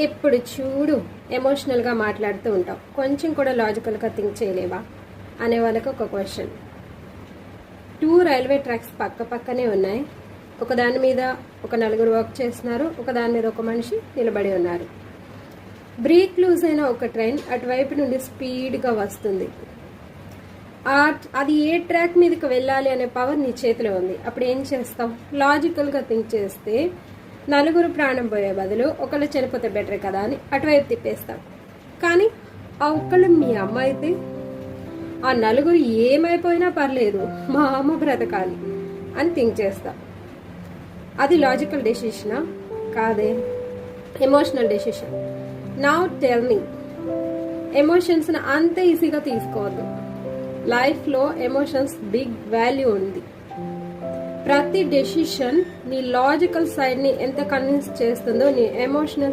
ఎప్పుడు చూడు ఎమోషనల్గా మాట్లాడుతూ ఉంటావు, కొంచెం కూడా లాజికల్గా థింక్ చేయలేవా అనే వాళ్ళకి ఒక క్వశ్చన్. 2 రైల్వే ట్రాక్స్ పక్క పక్కనే ఉన్నాయి. ఒక దాని మీద ఒక నలుగురు వర్క్ చేస్తున్నారు, ఒక దాని మీద ఒక మనిషి నిలబడి ఉన్నారు. బ్రేక్ లూజ్ అయిన ఒక ట్రైన్ అటువైపు నుండి స్పీడ్గా వస్తుంది. అది ఏ ట్రాక్ మీదకి వెళ్ళాలి అనే పవర్ నీ చేతిలో ఉంది. అప్పుడు ఏం చేస్తావు? లాజికల్గా థింక్ చేస్తే నలుగురు ప్రాణం పోయే బదులు ఒకళ్ళు చనిపోతే బెటర్ కదా అని అటువైపు తిప్పేస్తాం. కానీ ఆ ఒక్కళ్ళు మీ అమ్మ అయితే ఆ నలుగురు ఏమైపోయినా పర్లేదు, మా అమ్మ బ్రతకాలి అని థింక్ చేస్తాం. అది లాజికల్ డెసిషనా? కాదే, emotional decision. Now tell me, ఎమోషన్స్ని అంత ఈజీగా తీసుకోవద్దు. లైఫ్లో ఎమోషన్స్ బిగ్ వాల్యూ ఉంది. ప్రతి డెసిషన్ నీ లాజికల్ సైడ్ని ఎంత కన్విన్స్ చేస్తుందో నీ ఎమోషనల్